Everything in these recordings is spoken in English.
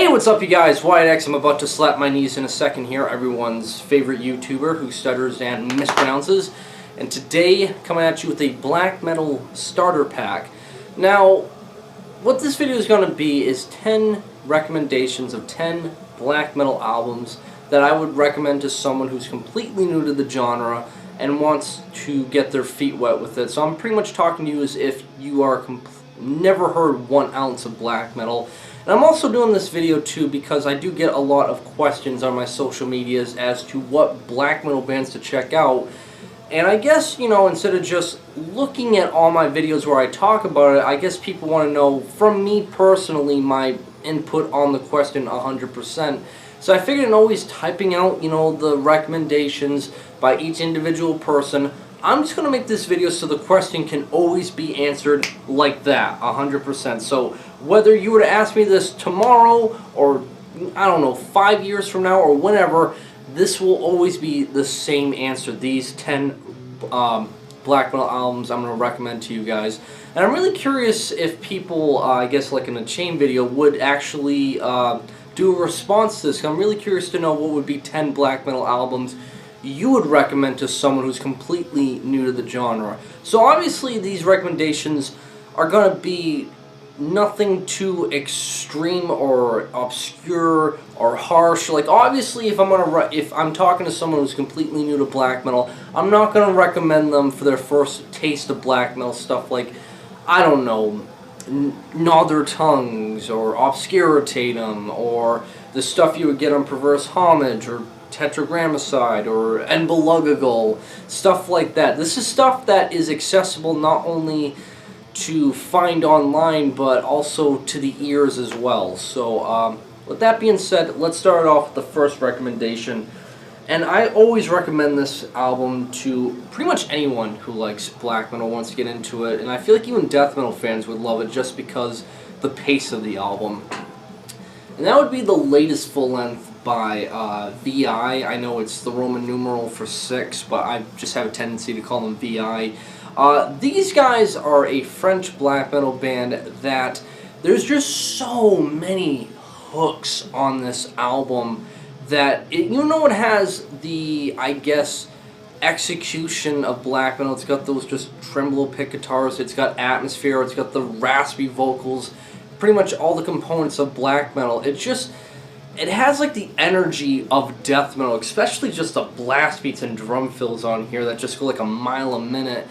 Hey, what's up you guys? WyattX. I'm about to slap my knees in a second here, everyone's favorite YouTuber who stutters and mispronounces. And today, coming at you with a black metal starter pack. Now, what this video is going to be is 10 recommendations of 10 black metal albums that I would recommend to someone who's completely new to the genre and wants to get their feet wet with it. So I'm pretty much talking to you as if you are never heard 1 ounce of black metal. And I'm also doing this video too because I do get a lot of questions on my social medias as to what black metal bands to check out. And I guess, you know, instead of just looking at all my videos where I talk about it, I guess people want to know from me personally my input on the question 100%. So I figured in always typing out, you know, the recommendations by each individual person, I'm just going to make this video so the question can always be answered like that, 100%. So whether you were to ask me this tomorrow or, I don't know, 5 years from now or whenever, this will always be the same answer. These 10 black metal albums I'm going to recommend to you guys. And I'm really curious if people, I guess like in a chain video, would actually do a response to this. I'm really curious to know what would be 10 black metal albums you would recommend to someone who's completely new to the genre. So obviously these recommendations are going to be nothing too extreme or obscure or harsh. Like obviously if I'm talking to someone who's completely new to black metal, I'm not going to recommend them for their first taste of black metal stuff like, I don't know, Gnaw Their Tongues or Obscuritatum or the stuff you would get on Perverse Homage or Tetragrammaton or Enbelugagul, stuff like that. This is stuff that is accessible not only to find online but also to the ears as well. So with that being said, let's start off with the first recommendation. And I always recommend this album to pretty much anyone who likes black metal, wants to get into it, and I feel like even death metal fans would love it just because the pace of the album. And that would be the latest full-length by VI. I know it's the Roman numeral for 6, but I just have a tendency to call them VI. These guys are a French black metal band that there's just so many hooks on this album that it has the, I guess, execution of black metal. It's got those just tremolo pick guitars, it's got atmosphere, it's got the raspy vocals, pretty much all the components of black metal. It has like the energy of death metal, especially just the blast beats and drum fills on here that just go like a mile a minute.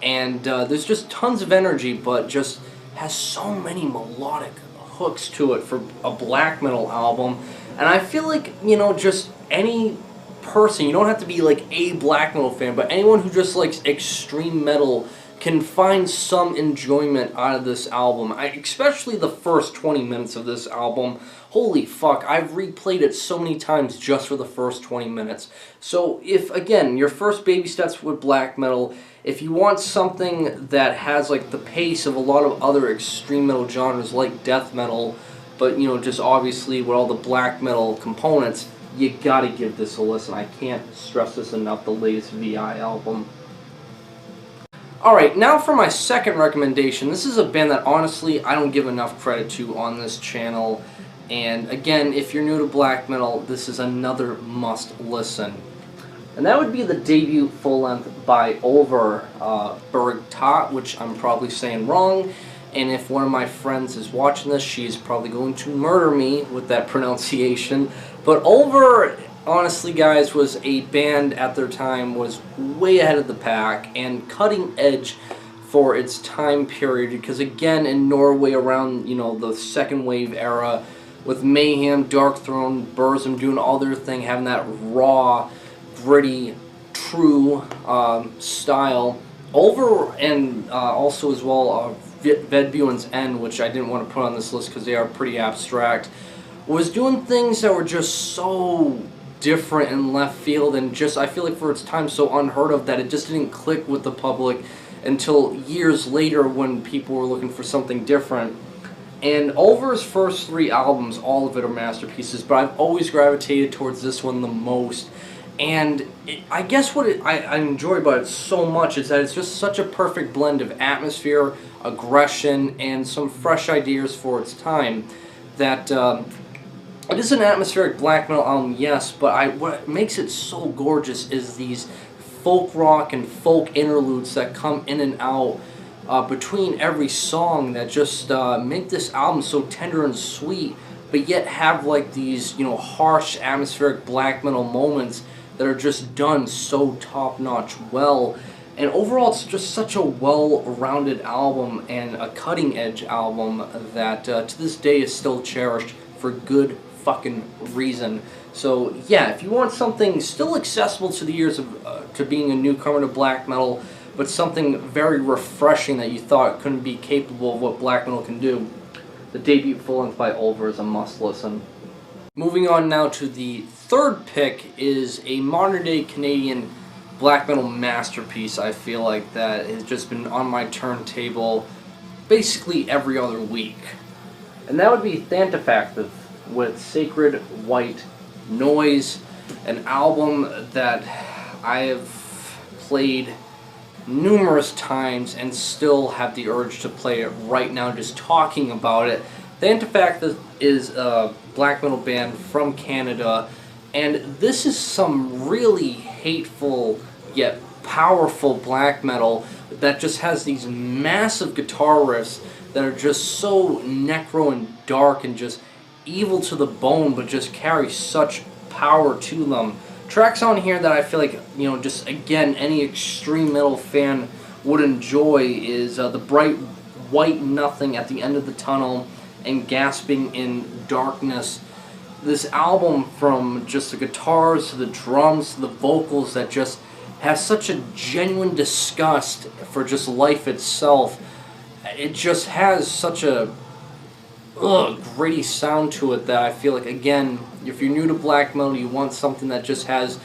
And there's just tons of energy, but just has so many melodic hooks to it for a black metal album. And I feel like, you know, just any person, you don't have to be like a black metal fan, but anyone who just likes extreme metal can find some enjoyment out of this album. Especially the first 20 minutes of this album. Holy fuck, I've replayed it so many times just for the first 20 minutes. So if, again, your first baby steps with black metal, if you want something that has like the pace of a lot of other extreme metal genres like death metal, but you know, just obviously with all the black metal components, you gotta give this a listen. I can't stress this enough, the latest VI album. Alright, now for my second recommendation. This is a band that honestly I don't give enough credit to on this channel. And again, if you're new to black metal, this is another must listen. And that would be the debut full-length by Over Bergtat, which I'm probably saying wrong. And if one of my friends is watching this, she's probably going to murder me with that pronunciation. But Over, honestly guys, was a band at their time, was way ahead of the pack and cutting edge for its time period. Because again, in Norway around, you know, the second wave era, with Mayhem, Darkthrone, Burzum doing all their thing, having that raw, gritty, true style. Over, and also as well Vedbjorn's End, which I didn't want to put on this list because they are pretty abstract, was doing things that were just so different and left field, and just, I feel like for its time, so unheard of that it just didn't click with the public until years later when people were looking for something different. And Over's first 3 albums, all of it are masterpieces, but I've always gravitated towards this one the most. And I guess what I enjoy about it so much is that it's just such a perfect blend of atmosphere, aggression, and some fresh ideas for its time that It is an atmospheric black metal album, yes, but what makes it so gorgeous is these folk rock and folk interludes that come in and out between every song that just make this album so tender and sweet, but yet have like these, you know, harsh atmospheric black metal moments that are just done so top-notch well. And overall, it's just such a well-rounded album and a cutting-edge album that to this day is still cherished for good fucking reason. So yeah, if you want something still accessible to the ears of to being a newcomer to black metal, but something very refreshing that you thought couldn't be capable of what black metal can do, the debut full length by Ulver is a must listen. Moving on now to the third pick is a modern day Canadian black metal masterpiece. I feel like that has just been on my turntable basically every other week. And that would be Thantafactive with Sacred White Noise, an album that I have played numerous times and still have the urge to play it right now just talking about it. Thantafactive is a black metal band from Canada, and this is some really hateful yet powerful black metal that just has these massive guitar riffs that are just so necro and dark and just evil to the bone, but just carry such power to them. Tracks on here that I feel like, you know, just again any extreme metal fan would enjoy is The Bright White Nothing at the End of the Tunnel and Gasping in Darkness. This album, from just the guitars to the drums to the vocals, that just has such a genuine disgust for just life itself. It just has such a gritty sound to it that I feel like, again, if you're new to black metal, you want something that just has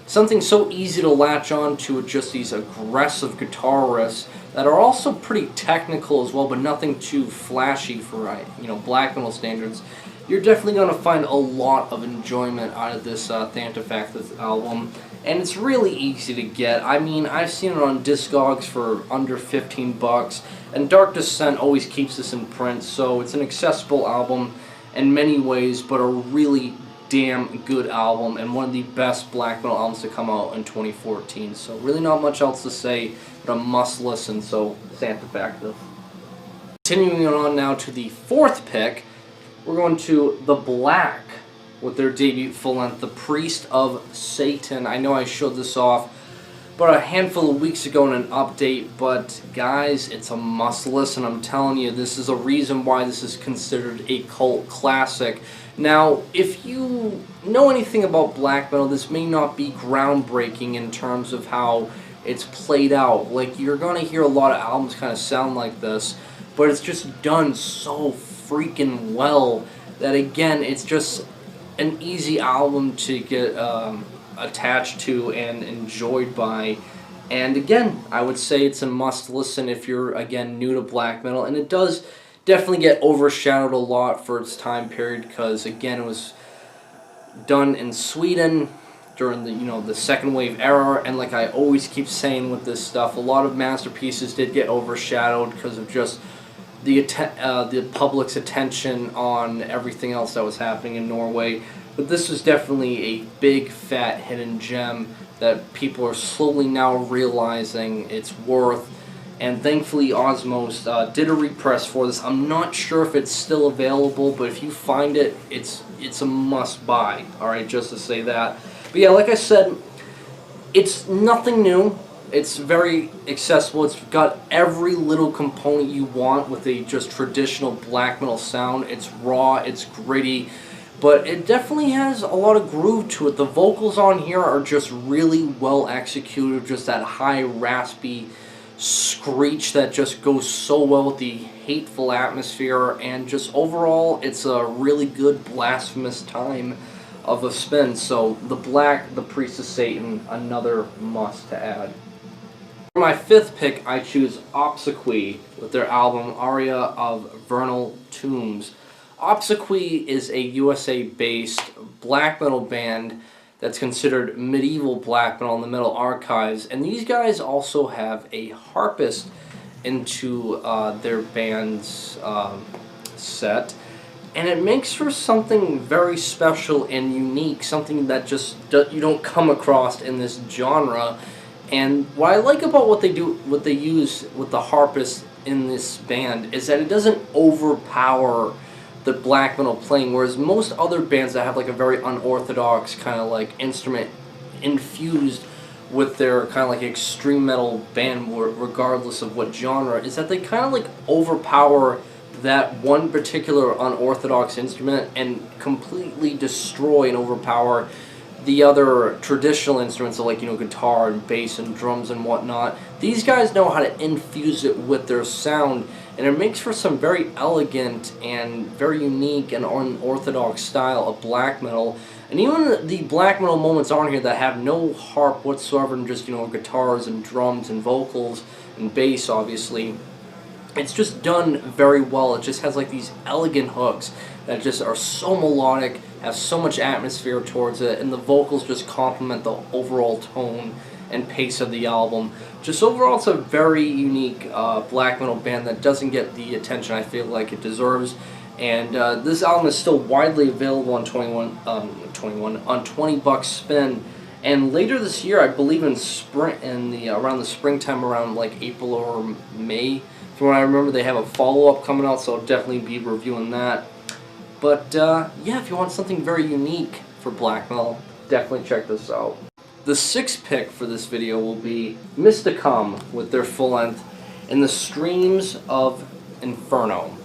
something so easy to latch on to with just these aggressive guitar riffs that are also pretty technical as well, but nothing too flashy for, you know, black metal standards. You're definitely going to find a lot of enjoyment out of this Thantafactive album, and it's really easy to get. I mean, I've seen it on Discogs for under 15 bucks, and Dark Descent always keeps this in print, so it's an accessible album in many ways, but a really damn good album, and one of the best black metal albums to come out in 2014. So really not much else to say, but a must listen, so Thantafactive. Continuing on now to the fourth pick, we're going to The Black with their debut full-length, The Priest of Satan. I know I showed this off but a handful of weeks ago in an update, but guys, it's a must-listen. I'm telling you, this is a reason why this is considered a cult classic. Now, if you know anything about black metal, this may not be groundbreaking in terms of how it's played out. Like, you're going to hear a lot of albums kind of sound like this, but it's just done so freaking well that, again, it's just an easy album to get attached to and enjoyed by. And again, I would say it's a must listen if you're, again, new to black metal. And it does definitely get overshadowed a lot for its time period because, again, it was done in Sweden during the the second wave era, and like I always keep saying with this stuff, a lot of masterpieces did get overshadowed because of just the public's attention on everything else that was happening in Norway. But this was definitely a big fat hidden gem that people are slowly now realizing its worth. And thankfully Osmose did a repress for this. I'm not sure if it's still available, but if you find it, it's a must buy. Alright, just to say that. But yeah, like I said, it's nothing new. It's very accessible. It's got every little component you want with a just traditional black metal sound. It's raw, it's gritty, but it definitely has a lot of groove to it. The vocals on here are just really well executed, just that high raspy screech that just goes so well with the hateful atmosphere, and just overall it's a really good blasphemous time of a spin. So The Black, The Priest of Satan, another must to add. For my fifth pick, I choose Obsequy with their album Aria of Vernal Tombs. Obsequy is a USA-based black metal band that's considered medieval black metal in the Metal Archives, and these guys also have a harpist into their band's set. and it makes for something very special and unique, something that just you don't come across in this genre. And what I like about what they use with the harpist in this band is that it doesn't overpower the black metal playing, whereas most other bands that have like a very unorthodox kind of like instrument infused with their kind of like extreme metal band, regardless of what genre, is that they kind of like overpower that one particular unorthodox instrument and completely destroy and overpower the other traditional instruments, so like, you know, guitar and bass and drums and whatnot. These guys know how to infuse it with their sound, and it makes for some very elegant and very unique and unorthodox style of black metal. And even the black metal moments on here that have no harp whatsoever, and just, you know, guitars and drums and vocals and bass, obviously, it's just done very well. It just has like these elegant hooks that just are so melodic, have so much atmosphere towards it, and the vocals just complement the overall tone and pace of the album. Just overall, it's a very unique black metal band that doesn't get the attention I feel like it deserves. And this album is still widely available on 20 bucks spin. And later this year, I believe in spring, around the springtime, around like April or May, from what I remember, they have a follow-up coming out, so I'll definitely be reviewing that. But yeah, if you want something very unique for black metal, definitely check this out. The sixth pick for this video will be Mysticum with their full length In the Streams of Inferno.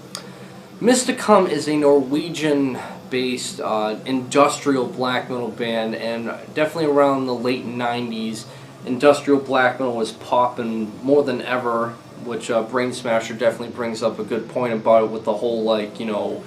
Mysticum is a Norwegian-based industrial black metal band, and definitely around the late 90s, industrial black metal was popping more than ever, which Brain Smasher definitely brings up a good point about it, with the whole, like, you know,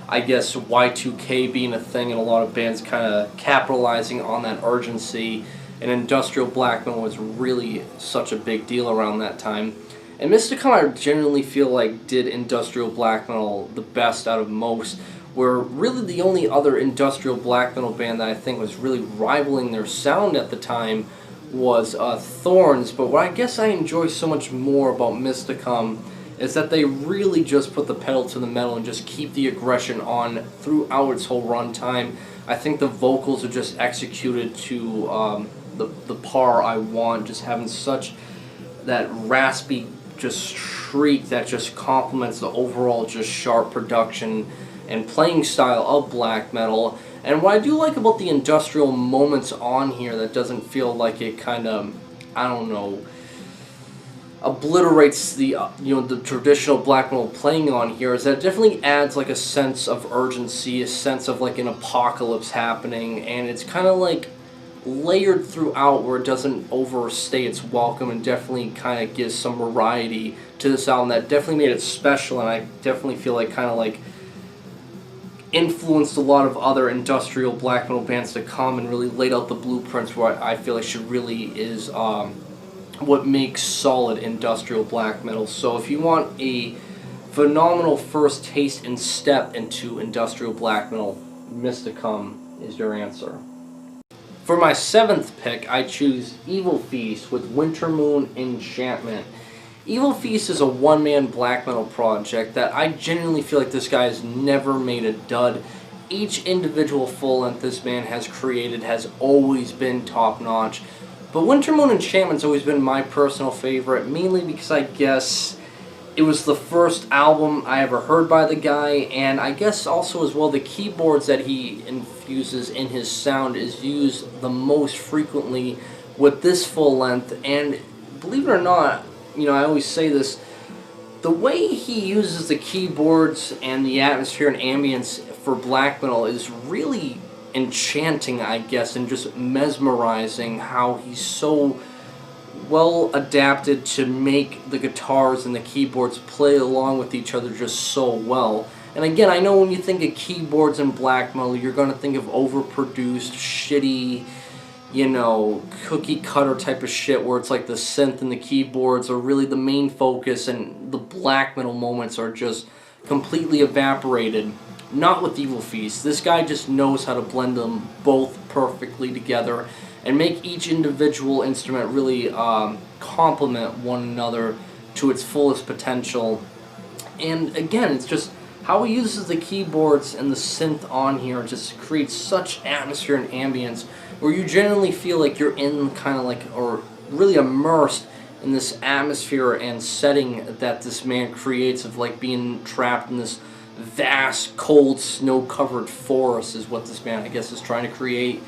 I guess Y2K being a thing and a lot of bands kind of capitalizing on that urgency, and industrial black metal was really such a big deal around that time. And Mysticum, I genuinely feel like, did industrial black metal the best out of most, where really the only other industrial black metal band that I think was really rivaling their sound at the time was Thorns. But what I guess I enjoy so much more about Mysticum is that they really just put the pedal to the metal and just keep the aggression on throughout its whole runtime. I think the vocals are just executed to the par I want, just having such that raspy just shriek that just complements the overall just sharp production and playing style of black metal. And what I do like about the industrial moments on here that doesn't feel like it kind of, I don't know, obliterates the you know, the traditional black metal playing on here, is that it definitely adds like a sense of urgency, a sense of like an apocalypse happening, and it's kind of like layered throughout where it doesn't overstay its welcome, and definitely kind of gives some variety to this album that definitely made it special. And I definitely feel like kind of like influenced a lot of other industrial black metal bands to come and really laid out the blueprints what I feel like should really is what makes solid industrial black metal. So if you want a phenomenal first taste and step into industrial black metal, Mysticum is your answer. For my seventh pick, I choose Evil Feast with Wintermoon Enchantment. Evil Feast is a one-man black metal project that I genuinely feel like this guy has never made a dud. Each individual full-length this band has created has always been top-notch. But Wintermoon Enchantment's always been my personal favorite, mainly because I guess it was the first album I ever heard by the guy, and I guess also as well the keyboards that he infuses in his sound is used the most frequently with this full length. And believe it or not, you know, I always say this, the way he uses the keyboards and the atmosphere and ambience for black metal is really enchanting, I guess, and just mesmerizing how he's so well adapted to make the guitars and the keyboards play along with each other just so well. And again, I know when you think of keyboards and black metal, you're going to think of overproduced, shitty, you know, cookie cutter type of shit where it's like the synth and the keyboards are really the main focus and the black metal moments are just completely evaporated. Not with Evil Feast. This guy just knows how to blend them both perfectly together and make each individual instrument really complement one another to its fullest potential. And again, it's just how he uses the keyboards and the synth on here just creates such atmosphere and ambience where you genuinely feel like you're in kind of like, or really immersed in this atmosphere and setting that this man creates of like being trapped in this vast, cold, snow-covered forest is what this man, I guess, is trying to create.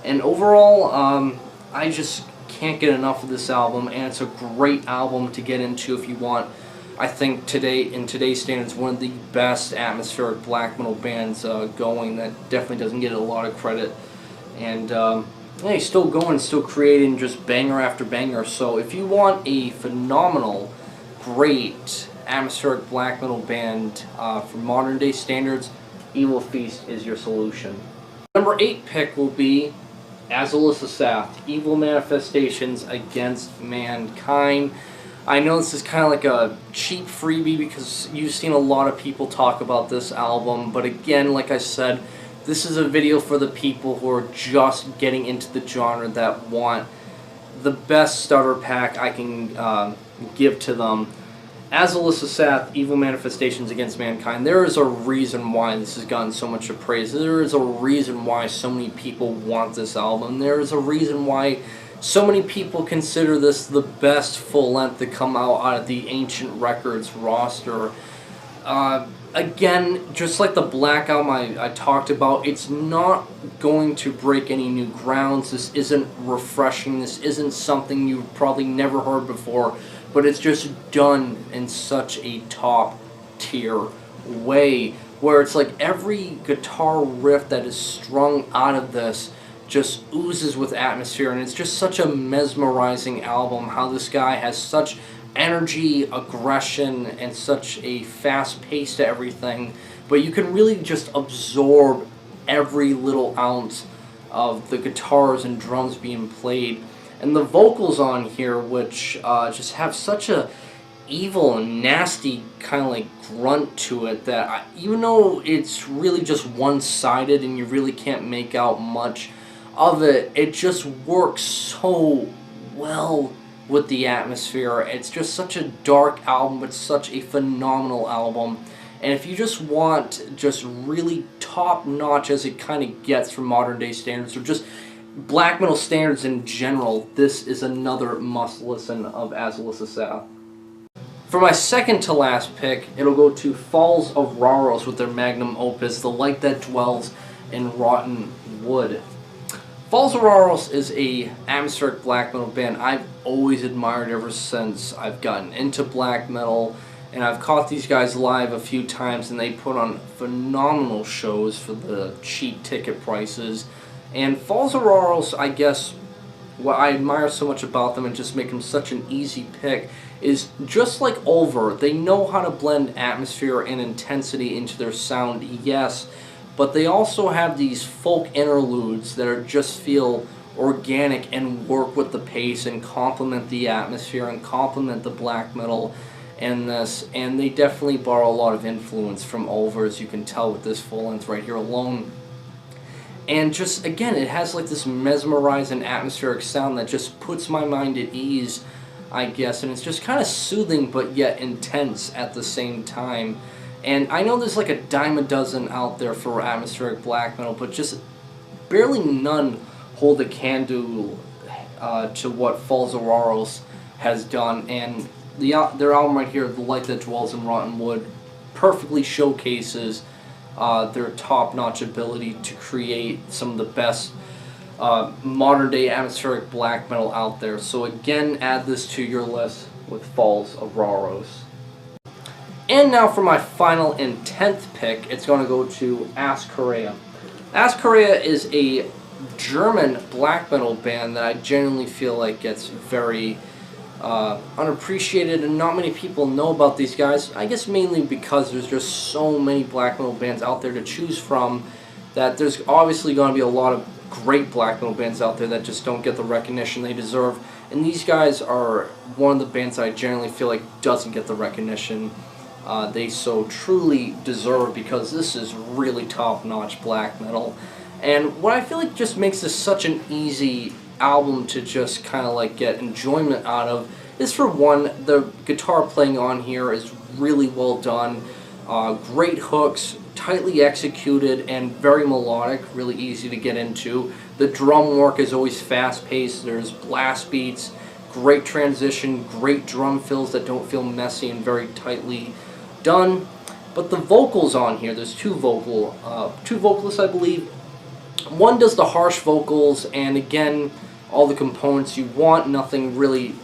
And overall, I just can't get enough of this album, and it's a great album to get into if you want. I think today, in today's standards, one of the best atmospheric black metal bands going that definitely doesn't get a lot of credit. And yeah, he's still going, still creating just banger after banger. So if you want a phenomenal, great atmospheric black metal band for modern day standards, Evil Feast is your solution. Number 8 pick will be Azulus Asath, Evil Manifestations Against Mankind. I know this is kind of like a cheap freebie because you've seen a lot of people talk about this album, but again, like I said, this is a video for the people who are just getting into the genre that want the best starter pack I can give to them. Azulus Asath, Evil Manifestations Against Mankind. There is a reason why this has gotten so much praise. There is a reason why so many people want this album. There is a reason why so many people consider this the best full-length to come out of the Ancient Records roster. Again, just like the Black Album I talked about, it's not going to break any new grounds. This isn't refreshing. This isn't something you've probably never heard before, but it's just done in such a top-tier way, where it's like every guitar riff that is strung out of this just oozes with atmosphere, and it's just such a mesmerizing album, how this guy has such energy, aggression, and such a fast pace to everything, but you can really just absorb every little ounce of the guitars and drums being played. And the vocals on here, which just have such a evil and nasty kind of like grunt to it, that even though it's really just one-sided and you really can't make out much of it, it just works so well with the atmosphere. It's just such a dark album, but such a phenomenal album. And if you just want just really top-notch as it kind of gets from modern day standards, or just black metal standards in general, this is another must-listen of Azulus Asath. For my second to last pick, it'll go to Falls of Rauros with their magnum opus, The Light That Dwells in Rotten Wood. Falls of Rauros is a atmospheric black metal band I've always admired ever since I've gotten into black metal, and I've caught these guys live a few times, and they put on phenomenal shows for the cheap ticket prices. And Falls of Rauros, I guess, what I admire so much about them and just make them such an easy pick is, just like Ulver, they know how to blend atmosphere and intensity into their sound, yes, but they also have these folk interludes that are just feel organic and work with the pace and complement the atmosphere and complement the black metal in this. And they definitely borrow a lot of influence from Ulver, as you can tell with this full length right here alone. And just, again, it has like this mesmerizing atmospheric sound that just puts my mind at ease, I guess, and it's just kind of soothing but yet intense at the same time. And I know there's like a dime a dozen out there for atmospheric black metal, but just barely none hold a candle to what Falls of Rauros has done. And their album right here, The Light That Dwells in Rotten Wood, perfectly showcases their top-notch ability to create some of the best modern-day atmospheric black metal out there. So again, add this to your list with Falls of Rauros. And now for my final and 10th pick, it's going to go to Askarea. Askarea is a German black metal band that I genuinely feel like gets very unappreciated, and not many people know about these guys. I guess mainly because there's just so many black metal bands out there to choose from, that there's obviously going to be a lot of great black metal bands out there that just don't get the recognition they deserve. And these guys are one of the bands I generally feel like doesn't get the recognition they so truly deserve, because this is really top-notch black metal. And what I feel like just makes this such an easy album to just kind of like get enjoyment out of is, for one, the guitar playing on here is really well done. Great hooks, tightly executed, and very melodic, really easy to get into. The drum work is always fast-paced. There's blast beats, great transition, great drum fills that don't feel messy and very tightly done. But the vocals on here, there's two vocalists, I believe. One does the harsh vocals, and again, all the components you want, nothing really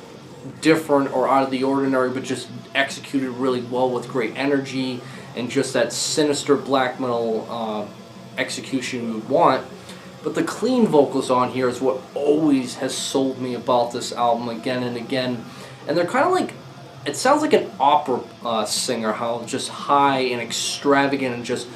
different or out of the ordinary, but just executed really well with great energy and just that sinister black metal execution you would want. But the clean vocals on here is what always has sold me about this album again and again. And they're kind of like, it sounds like an opera singer, how just high and extravagant and just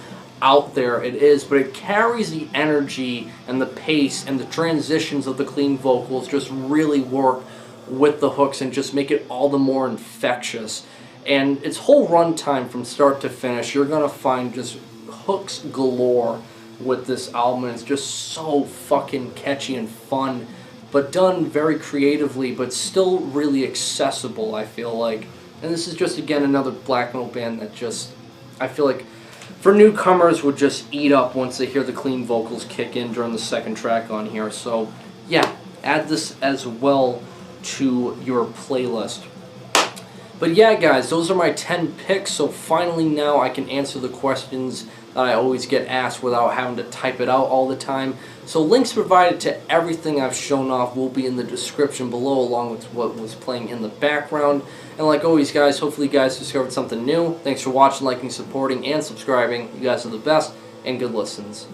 out there it is, but it carries the energy and the pace, and the transitions of the clean vocals just really work with the hooks and just make it all the more infectious. And its whole runtime from start to finish, you're going to find just hooks galore with this album. It's just so fucking catchy and fun, but done very creatively, but still really accessible, I feel like. And this is just, again, another black metal band that just, I feel like, for newcomers would just eat up once they hear the clean vocals kick in during the second track on here. So, yeah, add this as well to your playlist. But yeah, guys, those are my 10 picks, so finally now I can answer the questions that I always get asked without having to type it out all the time. So links provided to everything I've shown off will be in the description below, along with what was playing in the background. And like always, guys, hopefully you guys discovered something new. Thanks for watching, liking, supporting, and subscribing. You guys are the best, and good listens.